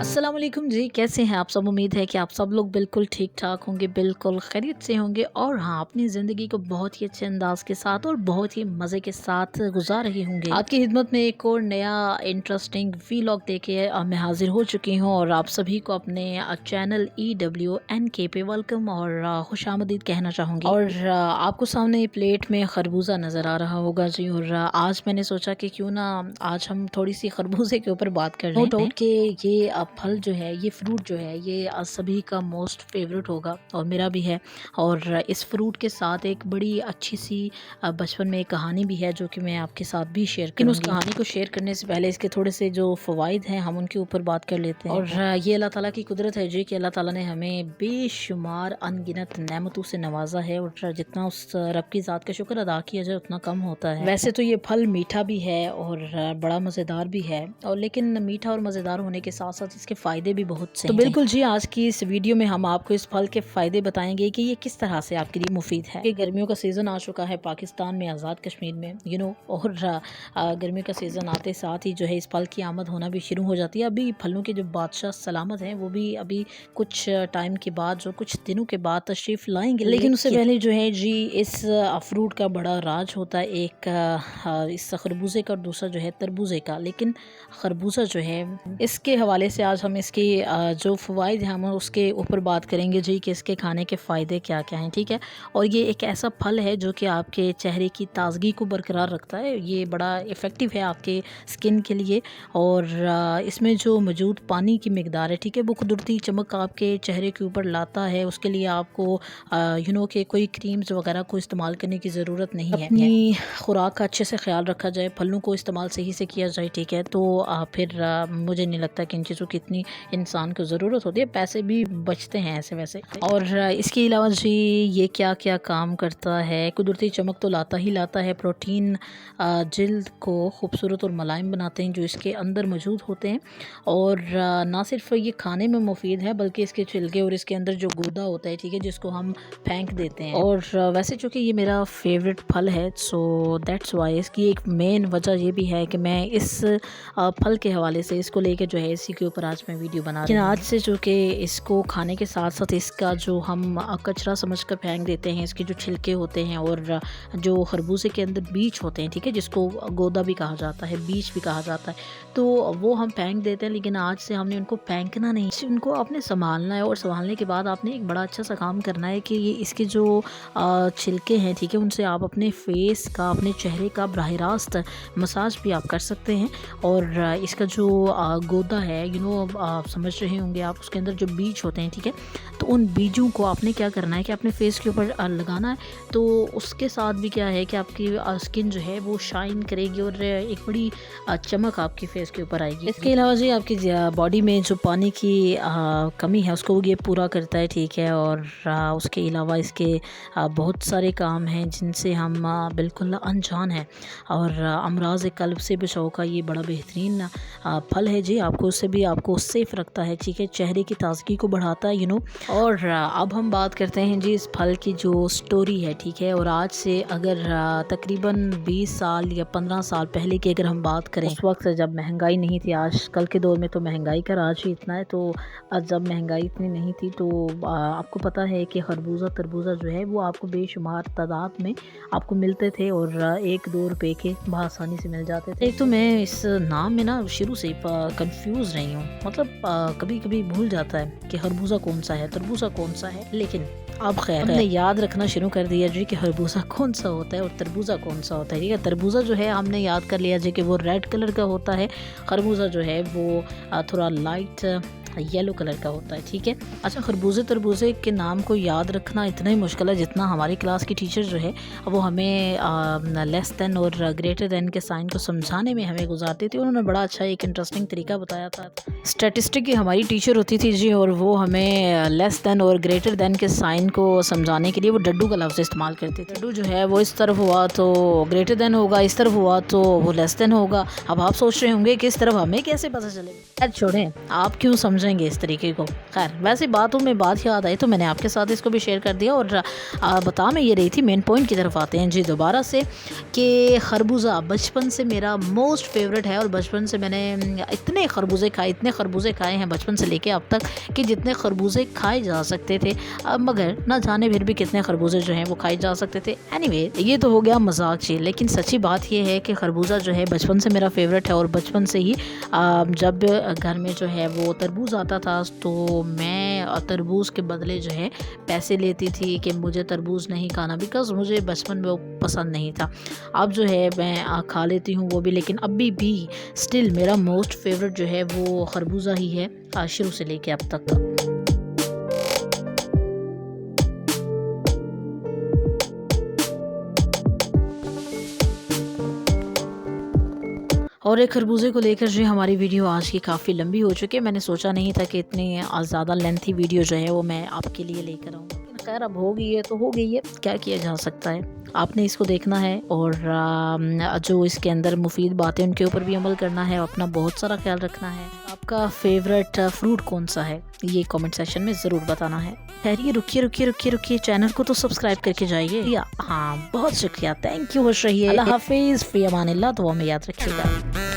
अस्सलाम वालेकुम जी, कैसे हैं आप सब। उम्मीद है कि आप सब लोग बिल्कुल ठीक ठाक होंगे, बिल्कुल खैरियत से होंगे और हाँ, अपनी ज़िंदगी को बहुत ही अच्छे अंदाज के साथ और बहुत ही मज़े के साथ गुजार रहे होंगे। आपकी खिदमत में एक और नया इंटरेस्टिंग वीलॉग लेके मैं हाजिर हो चुकी हूँ और आप सभी को अपने चैनल EWNK पे वेलकम और खुशामदीद कहना चाहूँगी। और आपको सामने प्लेट में खरबूजा नज़र आ रहा होगा जी। और आज मैंने सोचा कि क्यों ना आज हम थोड़ी सी खरबूजे के ऊपर बात कर रहे हैं। नो डाउट कि ये फल जो है, ये फ्रूट जो है, ये सभी का मोस्ट फेवरेट होगा और मेरा भी है। और इस फ्रूट के साथ एक बड़ी अच्छी सी बचपन में एक कहानी भी है जो कि मैं आपके साथ भी शेयर करूँगी। उस कहानी को शेयर करने से पहले इसके थोड़े से जो फ़वाइद हैं हम उनके ऊपर बात कर लेते हैं। और ये अल्लाह ताला की कुदरत है जी कि अल्लाह ताला ने हमें बेशुमार अनगिनत नेमतों से नवाजा है और जितना उस रब की ज़ात का शुक्र अदा किया जाए उतना कम होता है। वैसे तो ये फल मीठा भी है और बड़ा मज़ेदार भी है, और लेकिन मीठा और मज़ेदार होने के साथ साथ इसके फ़ायदे भी बहुत से हैं। तो बिल्कुल जी, आज की इस वीडियो में हम आपको इस फल के फ़ायदे बताएंगे कि ये किस तरह से आपके लिए मुफीद है। ये गर्मियों का सीज़न आ चुका है पाकिस्तान में, आज़ाद कश्मीर में और गर्मियों का सीज़न आते साथ ही जो है इस फल की आमद होना भी शुरू हो जाती है। अभी फलों के जो बादशाह सलामत हैं वो भी अभी कुछ टाइम के बाद, जो कुछ दिनों के बाद तशरीफ़ लाएंगे, लेकिन उससे पहले जो है जी इस फ्रूट का बड़ा राज होता है। एक इस खरबूजे का और दूसरा जो है तरबूजे का। लेकिन खरबूजा जो है, इसके हवाले से आज हम इसकी जो फ़वाइद हैं हम उसके ऊपर बात करेंगे जी कि इसके खाने के फ़ायदे क्या क्या हैं। ठीक है। और ये एक ऐसा फल है जो कि आपके चेहरे की ताज़गी को बरकरार रखता है। ये बड़ा इफ़ेक्टिव है आपके स्किन के लिए। और इसमें जो मौजूद पानी की मकदार है, ठीक है, वो कुदरती चमक आपके चेहरे के ऊपर लाता है। उसके लिए आपको कि कोई क्रीम्स वगैरह को इस्तेमाल करने की ज़रूरत नहीं है। अपनी खुराक का अच्छे से ख्याल रखा जाए, फलों को इस्तेमाल सही से किया जाए, ठीक है, तो फिर मुझे नहीं लगता कि इन चीज़ों की इतनी इंसान को ज़रूरत होती है। पैसे भी बचते हैं ऐसे वैसे। और इसके अलावा जी ये क्या क्या काम करता है। कुदरती चमक तो लाता ही लाता है। प्रोटीन जल्द को खूबसूरत और मुलायम बनाते हैं जो इसके अंदर मौजूद होते हैं। और ना सिर्फ ये खाने में मुफीद है बल्कि इसके छिलके और इसके अंदर जो गूदा होता है, ठीक है, जिसको हम फेंक देते हैं। और वैसे चूँकि ये मेरा फेवरेट फल है, सो दैट्स वाई इसकी एक मेन वजह ये भी है कि मैं इस फल के हवाले से इसको लेके जो है इसी के ऊपर आज मैं वीडियो बना रही हूँ। आज से जो कि इसको खाने के साथ साथ इसका जो हम कचरा समझ कर फेंक देते हैं, इसके जो छिलके होते हैं और जो खरबूजे के अंदर बीज होते हैं, ठीक है, जिसको गोदा भी कहा जाता है, बीज भी कहा जाता है, तो वो हम फेंक देते हैं। लेकिन आज से हमने उनको फेंकना नहीं, उनको आपने संभालना है। और संभालने के बाद आपने एक बड़ा अच्छा सा काम करना है कि ये इसके जो छिलके हैं, ठीक है, उनसे आप अपने फेस का, अपने चेहरे का बराह रास्त मसाज भी आप कर सकते हैं। और इसका जो गोदा है, आप समझ रहे होंगे आप, उसके अंदर जो बीज होते हैं, ठीक है, तो उन बीजों को आपने क्या करना है कि अपने फेस के ऊपर लगाना है। तो उसके साथ भी क्या है कि आपकी स्किन जो है वो शाइन करेगी और एक बड़ी चमक आपके फेस के ऊपर आएगी। इसके अलावा जी आपकी बॉडी में जो पानी की कमी है उसको ये पूरा करता है, ठीक है। और उसके अलावा इसके बहुत सारे काम हैं जिनसे हम बिल्कुल अनजान हैं। और अमराज कल्ब से बचाव का ये बड़ा बेहतरीन फल है जी। आपको उससे भी आपको सेफ रखता है, ठीक है, चेहरे की ताजगी को बढ़ाता है और अब हम बात करते हैं जी इस फल की जो स्टोरी है, ठीक है। और आज से अगर तकरीबन 20 साल या 15 साल पहले की अगर हम बात करें, उस वक्त जब महंगाई नहीं थी, आज कल के दौर में तो महंगाई का राज ही इतना है, तो जब महंगाई इतनी नहीं थी तो आपको पता है कि खरबूजा तरबूजा जो है वो आपको बेशुमार तादाद में आपको मिलते थे और 1-2 रुपए के आसानी से मिल जाते थे। एक तो मैं इस नाम में ना शुरू से कंफ्यूज रही हूँ, मतलब कभी कभी भूल जाता है कि खरबूजा कौन सा है, तरबूजा कौन सा है। लेकिन अब खैर हमने याद रखना शुरू कर दिया जी कि खरबूजा कौन सा होता है और तरबूजा कौन सा होता है, ठीक है। तरबूजा जो है हमने याद कर लिया जी कि वो रेड कलर का होता है। खरबूजा जो है वो थोड़ा लाइट येलो कलर का होता है, ठीक है। अच्छा, खरबूजे तरबूजे के नाम को याद रखना इतना ही मुश्किल है जितना हमारी क्लास की टीचर जो है वो हमें लेस देन और ग्रेटर देन के साइन को समझाने में हमें गुजारती थी। उन्होंने बड़ा अच्छा एक इंटरेस्टिंग तरीका बताया था। स्टैटिस्टिक की हमारी टीचर होती थी जी, और वो हमें लेस देन और ग्रेटर देन के साइन को समझाने के लिए वो डड्डू का लफ्ज़ इस्तेमाल करती थी। डड्डू जो है वो इस तरफ हुआ तो ग्रेटर देन होगा, इस तरफ हुआ तो वो लेस देन होगा। अब आप सोच रहे होंगे कि इस तरफ हमें कैसे पता चलेगा। छोड़ें, आप क्यों समझ समझेंगे इस तरीके को। खैर वैसे बातों में बात याद आई तो मैंने आपके साथ इसको भी शेयर कर दिया। और बता मैं ये रही थी, मेन पॉइंट की तरफ आते हैं जी दोबारा से, कि खरबूजा बचपन से मेरा मोस्ट फेवरेट है। और बचपन से मैंने इतने खरबूजे खाए हैं बचपन से लेके अब तक, कि जितने खरबूजे खाए जा सकते थे, मगर ना जाने फिर भी कितने खरबूजे जो हैं वो खाए जा सकते थे। एनीवे ये तो हो गया मजाक जी, लेकिन सच्ची बात ये है कि खरबूजा जो है बचपन से मेरा फेवरेट है। और बचपन से ही जब घर में जो है वो तरबूज आता था तो मैं तरबूज के बदले जो है पैसे लेती थी कि मुझे तरबूज नहीं खाना, बिकॉज़ मुझे बचपन में वो पसंद नहीं था। अब जो है मैं खा लेती हूँ वो भी, लेकिन अभी भी स्टिल मेरा मोस्ट फेवरेट जो है वो खरबूजा ही है, शुरू से लेके अब तक का। और एक खरबूजे को लेकर जो हमारी वीडियो आज की काफ़ी लंबी हो चुकी है। मैंने सोचा नहीं था कि इतनी ज़्यादा लेंथी वीडियो जो है वो मैं आपके लिए लेकर आऊँ। खैर अब हो गई है तो हो गई है, क्या किया जा सकता है। आपने इसको देखना है और जो इसके अंदर मुफीद बातें उनके ऊपर भी अमल करना है, अपना बहुत सारा ख्याल रखना है। आपका फेवरेट फ्रूट कौन सा है ये कमेंट सेक्शन में ज़रूर बताना है। खैर ये रुकिए चैनल को तो सब्सक्राइब करके जाइए। हाँ बहुत शुक्रिया, थैंक यू, खुश रहिए, अल्लाह हाफिज़, फ़ी अमानिल्लाह, दुआ में याद रखिएगा।